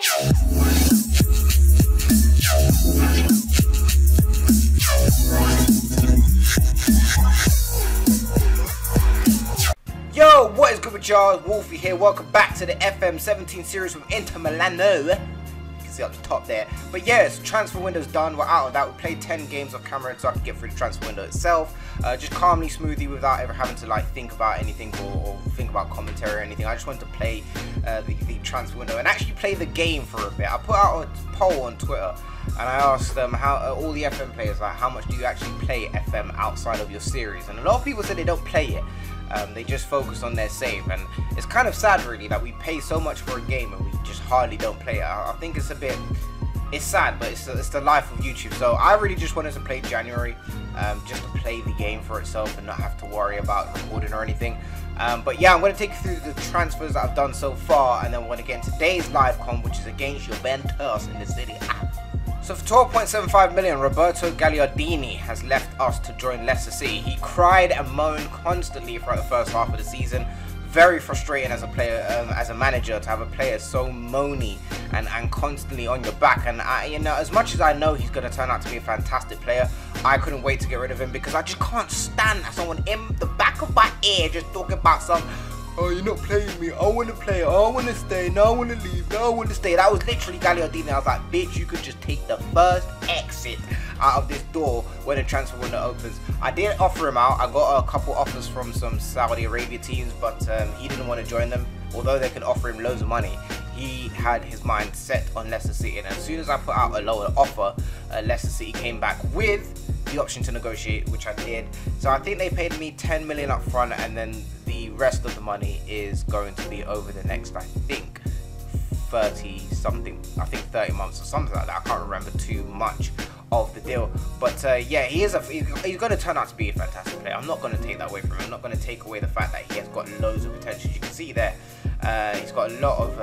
Yo, what is good with y'all? Wolfie here. Welcome back to the FM17 series with Inter Milan. You can see up the top there. But yes, transfer window's done. We're out of that. We played 10 games off camera so I can get through the transfer window itself. Just calmly, smoothly, without ever having to like think about anything or think about commentary or anything. I just wanted to play the transfer window and actually play the game for a bit. I put out a poll on Twitter and I asked them how all the FM players, like, how much do you actually play FM outside of your series? And a lot of people said they don't play it. They just focus on their save, and it's kind of sad really that we pay so much for a game and we just hardly don't play it. I think it's a bit, it's sad, but it's the life of YouTube. So I really just wanted to play January, just to play the game for itself and not have to worry about recording or anything. But yeah, I'm going to take you through the transfers that I've done so far, and then we're going to get into today's live com, which is against Juventus in the Serie A. So for 12.75 million, Roberto Gagliardini has left us to join Leicester City. He cried and moaned constantly throughout the first half of the season. Very frustrating as a player, as a manager, to have a player so moany and constantly on your back. And you know, as much as I know he's going to turn out to be a fantastic player, I couldn't wait to get rid of him because I just can't stand someone in the back of my ear just talking about some, oh, you're not playing me, I want to play, oh, I want to stay, no, I want to leave, no, I want to stay. That was literally Gagliardini. I was like, bitch, you could just take the first exit out of this door when the transfer window opens. I did offer him out. I got a couple offers from some Saudi Arabia teams, but he didn't want to join them. Although they could offer him loads of money, he had his mind set on Leicester City. And as soon as I put out a lower offer, Leicester City came back with the option to negotiate, which I did. So I think they paid me 10 million up front, and then the rest of the money is going to be over the next, I think, 30 something, I think 30 months or something like that. I can't remember too much of the deal, but yeah, he's going to turn out to be a fantastic player. I'm not going to take that away from him. I'm not going to take away the fact that he has got loads of potential. As you can see there, he's got a lot of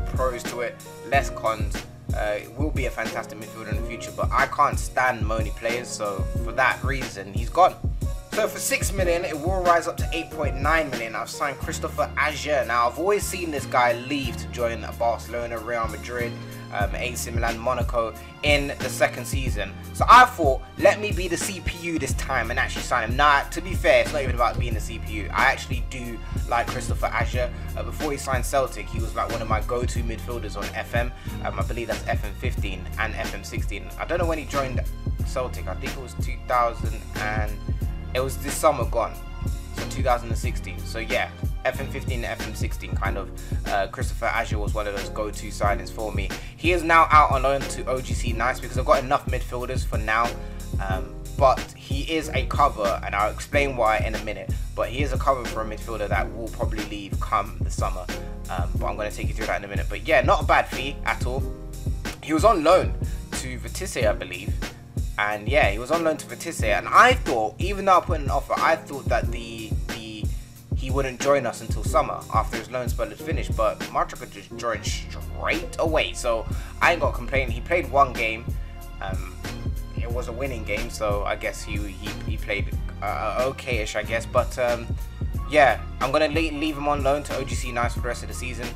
pros to it, less cons. It will be a fantastic midfielder in the future, but I can't stand moany players, so for that reason he's gone. So for 6 million, it will rise up to 8.9 million. I've signed Christopher Ajer. Now, I've always seen this guy leave to join Barcelona, Real Madrid, AC Milan, Monaco in the second season. So I thought, let me be the CPU this time and actually sign him. Nah, to be fair, it's not even about being the CPU. I actually do like Christopher Ajer. Before he signed Celtic, he was like one of my go-to midfielders on FM. I believe that's FM15 and FM16. I don't know when he joined Celtic. I think it was 2000 and... it was this summer gone, so 2016. So yeah, FM15 and FM16 kind of. Christopher Ajer was one of those go-to signings for me. He is now out on loan to OGC Nice because I've got enough midfielders for now. But he is a cover, and I'll explain why in a minute. But he is a cover for a midfielder that will probably leave come the summer. But I'm going to take you through that in a minute. But yeah, not a bad fee at all. He was on loan to Vitesse, I believe. And yeah, he was on loan to Vitesse, and I thought, even though I put in an offer, I thought that he wouldn't join us until summer after his loan spell had finished. But Martraka just joined straight away, so I ain't got to complain. He played one game. It was a winning game, so I guess he played okay-ish, I guess. But yeah, I'm gonna leave him on loan to OGC Nice for the rest of the season.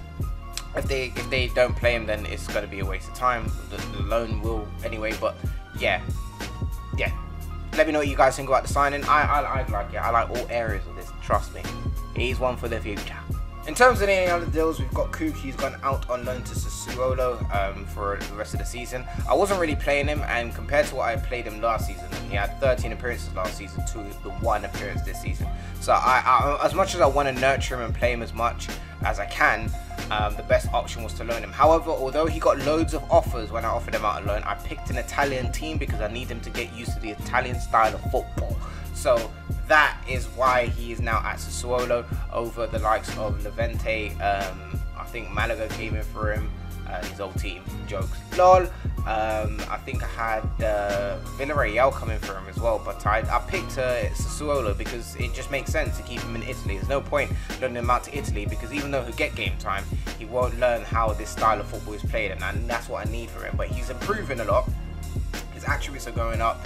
If they don't play him, then it's gonna be a waste of time. The loan will anyway, but yeah. Let me know what you guys think about the signing. I like it. I like all areas of this. Trust me, he's one for the future. In terms of any other deals, we've got Cook. He's gone out on loan to Sassuolo for the rest of the season. I wasn't really playing him, and compared to what I played him last season, he had 13 appearances last season to the 1 appearance this season. So I as much as I want to nurture him and play him as much as I can, the best option was to loan him. However, although he got loads of offers when I offered him out on loan, I picked an Italian team because I need him to get used to the Italian style of football. So that is why he is now at Sassuolo over the likes of Levante. I think Malaga came in for him, his old team. Jokes. Lol. I think I had Villarreal coming for him as well, but I picked Sassuolo because it just makes sense to keep him in Italy. There's no point loaning him out to Italy because even though he'll get game time, he won't learn how this style of football is played, and that's what I need for him. But he's improving a lot. His attributes are going up.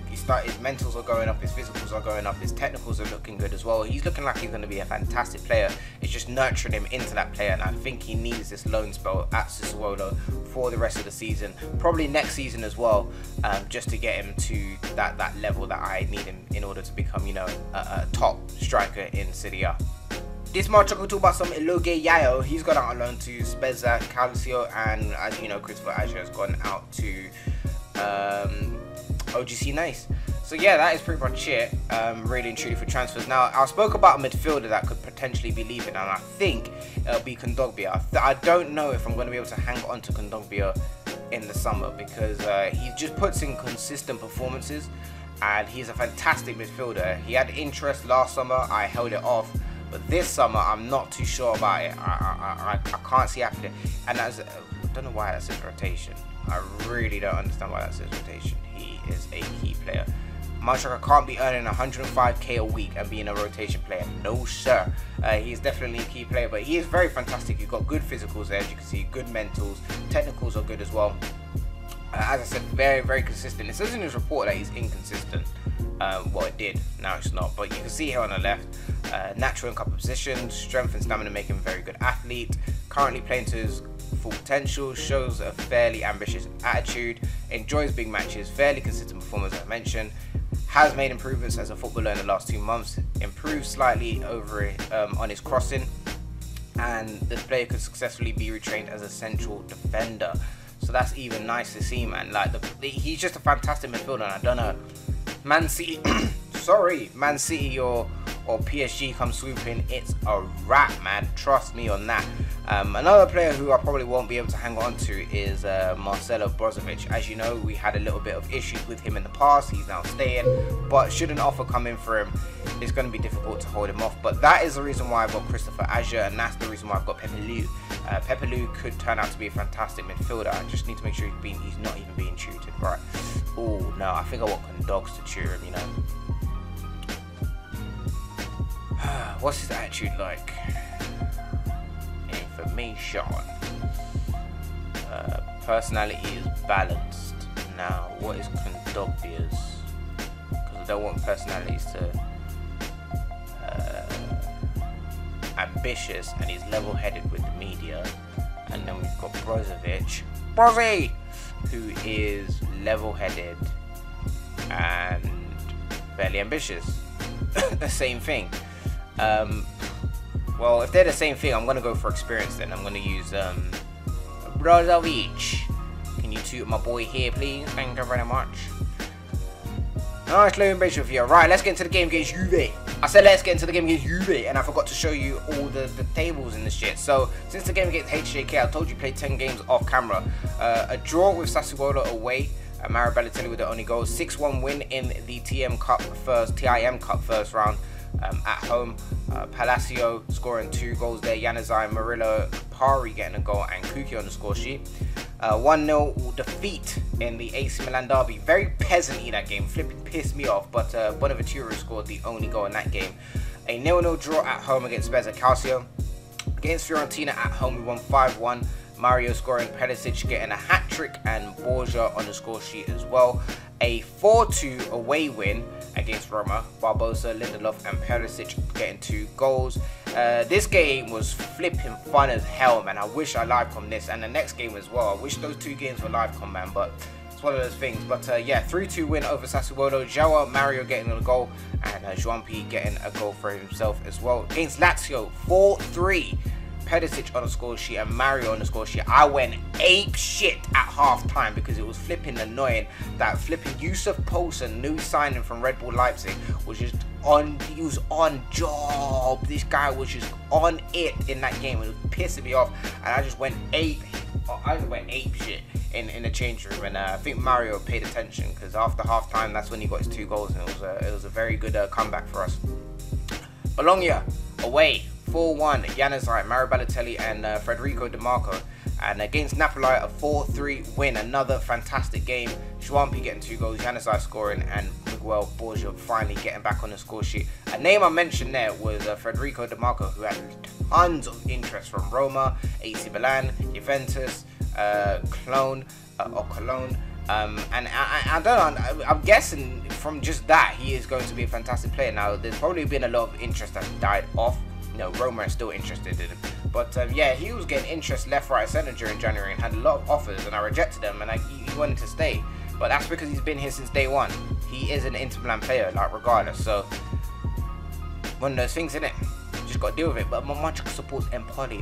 His mentals are going up, his physicals are going up, his technicals are looking good as well. He's looking like he's going to be a fantastic player. It's just nurturing him into that player, and I think he needs this loan spell at Sassuolo for the rest of the season, probably next season as well, just to get him to that level that I need him in order to become, you know, a top striker in Serie A. This match I could talk about some Eloge Yayo. He's gone out on loan to Spezia Calcio, and as you know, Christopher Aja has gone out to OGC Nice. So yeah, that is pretty much it, really and truly for transfers. Now, I spoke about a midfielder that could potentially be leaving, and I think it'll be Kondogbia. I don't know if I'm going to be able to hang on to Kondogbia in the summer, because he just puts in consistent performances, and he's a fantastic midfielder. He had interest last summer, I held it off, but this summer I'm not too sure about it. I can't see happening, and I don't know why that's his rotation. I really don't understand why that's his rotation. He is a key player. Manchester can't be earning 105k a week and being a rotation player. No sir. He's definitely a key player, but he is very fantastic. He's got good physicals there, as you can see, good mentals, technicals are good as well. As I said, very, very consistent. It says in his report that he's inconsistent. Well, it did, now it's not, but you can see here on the left, natural in couple positions, strength and stamina make him a very good athlete, currently playing to his full potential, shows a fairly ambitious attitude, enjoys big matches, fairly consistent performance as I mentioned, has made improvements as a footballer in the last 2 months, improved slightly over on his crossing, and this player could successfully be retrained as a central defender. So that's even nice to see, man. Like he's just a fantastic midfielder, and I don't know, Man City, Man City or PSG come swooping, it's a wrap, man. Trust me on that. Another player who I probably won't be able to hang on to is Marcelo Brozovic. As you know, we had a little bit of issues with him in the past. He's now staying, but should an offer come in for him, it's going to be difficult to hold him off. But that is the reason why I've got Christopher Aja, and that's the reason why I've got Pepe Lu. Pepe Lu could turn out to be a fantastic midfielder. I just need to make sure he's not even being tutored. Right. Oh no, I think I want dogs to cheer him, you know. What's his attitude like? Information. Personality is balanced. Now, what is Kondogbia's? Because I don't want personalities to ambitious, and he's level-headed with the media. And then we've got Brozovic, who is level-headed and fairly ambitious. The same thing. Well, if they're the same thing, I'm going to go for experience then. I'm going to use Brozovic. Can you toot my boy here, please? Thank you very much. Nice low ambition for you. Right, let's get into the game against Juve. I said let's get into the game against Juve, and I forgot to show you all the tables in this shit. So, since the game against HJK, I told you played 10 games off camera. A draw with Sassuolo away. Mario Balotelli with the only goal. 6-1 win in the TIM Cup first round. At home, Palacio scoring 2 goals there. Januzaj, Murillo, Pari getting a goal, and Kuki on the score sheet. 1-0 defeat in the AC Milan derby. Very peasant-y that game. Flipping pissed me off, but Bonaventura scored the only goal in that game. A 0-0 draw at home against Spezia Calcio. Against Fiorentina at home, we won 5-1. Mario scoring, Perisic getting a hat-trick, and Borgia on the score sheet as well. A 4-2 away win against Roma. Barbosa, Lindelof, and Perisic getting 2 goals. This game was flipping fun as hell, man. I wish I live-com this, and the next game as well. I wish those 2 games were live-com, man, but it's one of those things. But yeah, 3-2 win over Sassuolo. Joao Mario getting a goal, and Juanpi getting a goal for himself as well. Against Lazio, 4-3. Perisic on the score sheet and Mario on the score sheet. I went ape shit at half time because it was flipping annoying that flipping Yusuf Poulsen, new signing from Red Bull Leipzig, was just on job. This guy was just on it in that game. It was pissing me off, and I just went ape shit in the change room. And I think Mario paid attention, because after half time, that's when he got his 2 goals, and it was a very good comeback for us. Bologna away, 4-1, Januzaj, Mario Balotelli, and Federico Di Marco. And against Napoli, a 4-3 win. Another fantastic game. Juanpi getting 2 goals, Januzaj scoring, and Miguel Borgia finally getting back on the score sheet. A name I mentioned there was Federico Di Marco, who had tons of interest from Roma, AC Milan, Juventus, Cologne, And I don't know, I'm guessing from just that he is going to be a fantastic player. Now there's probably been a lot of interest that died off. You know, Roma is still interested in him, but yeah, he was getting interest left, right, centre during January and had a lot of offers, and I rejected them, and he wanted to stay, but that's because he's been here since day one. He is an Inter Milan player, like, regardless. So one of those things, innit? Just got to deal with it. But Manchester supports Empoli.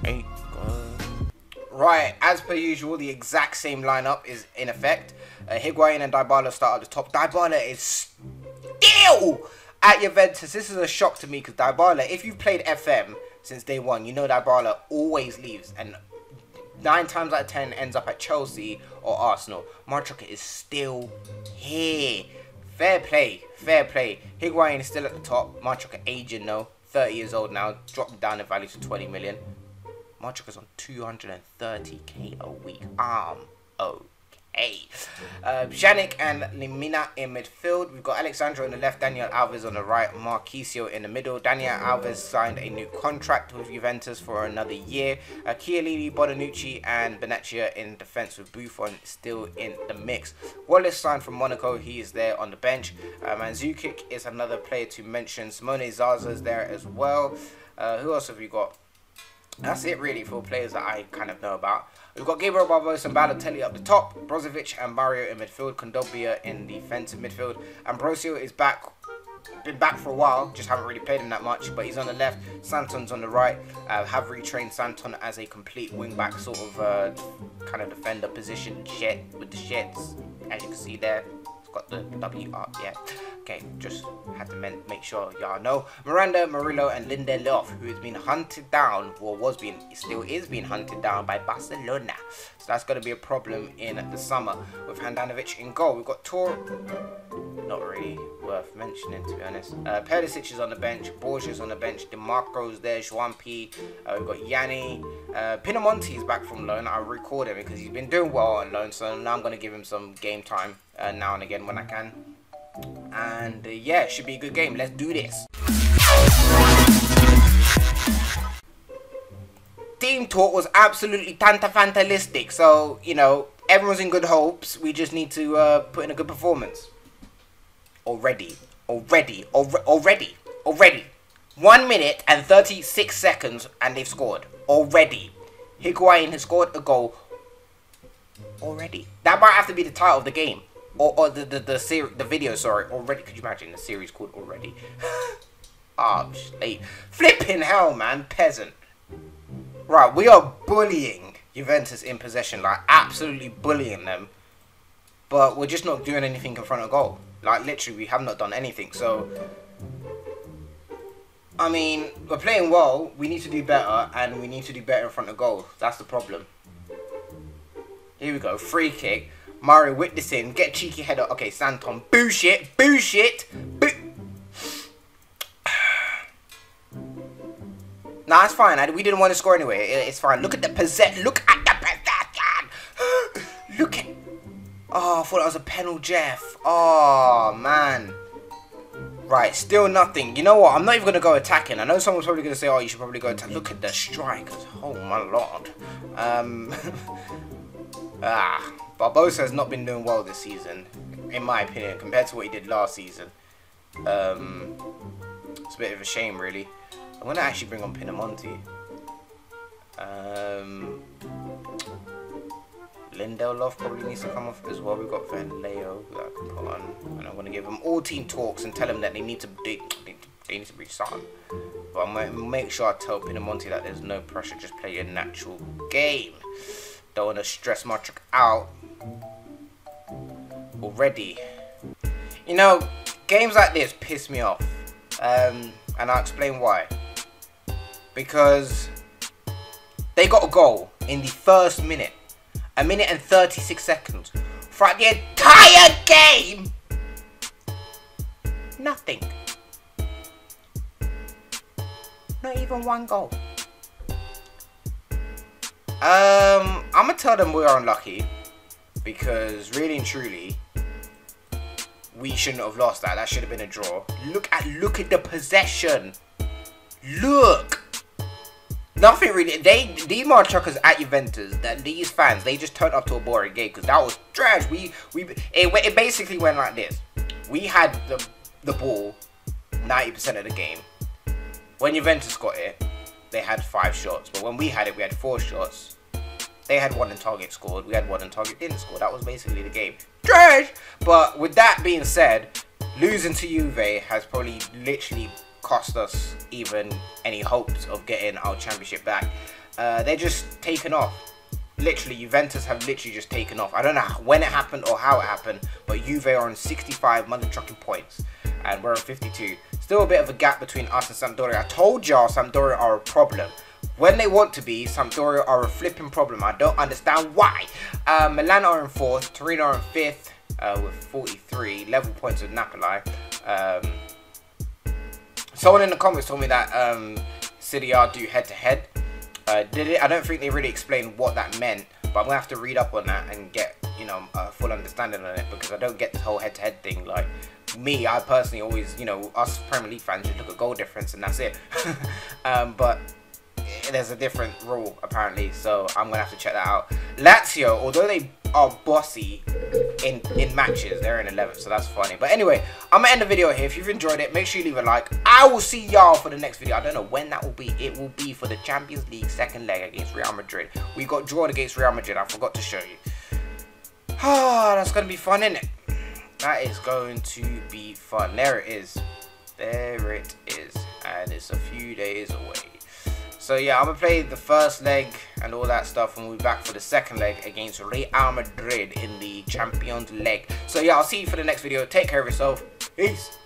Ain't good. Right, as per usual, the exact same lineup is in effect. Higuain and Dybala start at the top. Dybala is still at Juventus. This is a shock to me because Dybala, if you've played FM since day one, you know Dybala always leaves, and 9 times out of 10 ends up at Chelsea or Arsenal. Marchuk is still here. Fair play, fair play. Higuain is still at the top. Marchuk aging though, 30 years old now, dropped down in value to 20 million. Marchuk is on 230k a week. Okay. Pjanic and Lemina in midfield. We've got Alexandro on the left, Daniel Alves on the right, Marquisio in the middle. Daniel Alves signed a new contract with Juventus for another year. Chiellini, Bonucci and Beneccia in defence, with Buffon still in the mix. Wallace signed from Monaco. He is there on the bench. Mandzukic is another player to mention. Simone Zaza is there as well. Who else have we got? That's it really for players that I kind of know about. We've got Gabriel Barbosa and Balotelli up the top, Brozovic and Mario in midfield, Kondogbia in defensive midfield. Ambrosio is back, been back for a while, just haven't really played him that much, but he's on the left. Santon's on the right. Have retrained Santon as a complete wing-back sort of kind of defender position, shed with the sheds, as you can see there. Got the W up, yeah. Okay, just had to make sure y'all know. Miranda, Murillo, and Lindelof, who has been hunted down, or still is being hunted down by Barcelona. So that's going to be a problem in the summer. With Handanovic in goal, we've got Tor. Not really worth mentioning, to be honest. Perisic is on the bench. Borges on the bench. DeMarco's there. Juan P. We've got Yanni. Pinamonti is back from loan. I record him because he's been doing well on loan, so now I'm going to give him some game time now and again when I can. And yeah, it should be a good game. Let's do this. Team talk was absolutely fantastic. So, you know, everyone's in good hopes. We just need to put in a good performance. Already. 1 minute and 36 seconds and they've scored. Already. Higuain has scored a goal. Already. That might have to be the title of the game. Or the video, sorry. Already. Could you imagine the series called Already? Flipping hell, man. Peasant. Right, we are bullying Juventus in possession. Like, absolutely bullying them. But we're just not doing anything in front of goal. Like, literally, we have not done anything. So, I mean, we're playing well. We need to do better. And we need to do better in front of goal. That's the problem. Here we go. Free kick. Mario witnessing. Get a cheeky header. Okay, Santon. Boosh it. Boosh it. Nah, it's fine. We didn't want to score anyway. It's fine. Look at the possession. Look at the possession. Look at... Oh, I thought that was a penalty, Jeff. Oh, man. Right, still nothing. You know what? I'm not even going to go attacking. I know someone's probably going to say, oh, you should probably go attack. Look at the strikers. Oh, my Lord. Barbosa has not been doing well this season, in my opinion, compared to what he did last season. It's a bit of a shame, really. I'm going to actually bring on Pinamonti. Lindelof probably needs to come off as well. We've got Van Leo that I can put on. And I'm going to give them all team talks and tell them that they need to resign. But I'm going to make sure I tell Pinamonti that there's no pressure. Just play your natural game. Don't want to stress Marchuk out already. You know, games like this piss me off. And I'll explain why. Because they got a goal in the first minute. 1 minute and 36 seconds. Throughout the entire game. Nothing. Not even one goal. I'm gonna tell them we are unlucky, because really and truly we shouldn't have lost that. That should have been a draw. Look at the possession. Look. Nothing really. These motherfuckers at Juventus, that these fans, they just turned up to a boring game because that was trash. It basically went like this. We had the ball 90% of the game. When Juventus got it, they had 5 shots. But when we had it, we had 4 shots. They had 1 in target scored. We had 1 in target didn't score. That was basically the game. Trash! But with that being said, losing to Juve has probably literally cost us even any hopes of getting our championship back. They're just taken off. Literally, Juventus have literally just taken off. I don't know when it happened or how it happened, but Juve are on 65 motherfucking points, and we're on 52. Still a bit of a gap between us and Sampdoria. I told y'all Sampdoria are a problem. When they want to be, Sampdoria are a flipping problem. I don't understand why. Milan are in 4th, Torino are in 5th with 43, level points with Napoli. Someone in the comments told me that Serie A do head-to-head. Did it? I don't think they really explained what that meant, but I'm gonna have to read up on that and get, you know, a full understanding on it, because I don't get this whole head-to-head thing. Like me, I personally always, you know, us Premier League fans just look at goal difference and that's it. But there's a different rule apparently, so I'm gonna have to check that out. Lazio, although they are bossy in matches, they're in 11th, so that's funny. But anyway, I'm gonna end the video here. If you've enjoyed it, make sure you leave a like. I will see y'all for the next video. I don't know when that will be. It will be for the Champions League second leg against Real Madrid. We got drawn against Real Madrid. I forgot to show you. Ah, that's gonna be fun, isn't it? That is going to be fun. There it is. There it is, and it's a few days away. So yeah, I'm going to play the first leg and all that stuff, and we'll be back for the second leg against Real Madrid in the Champions League. So yeah, I'll see you for the next video. Take care of yourself. Peace.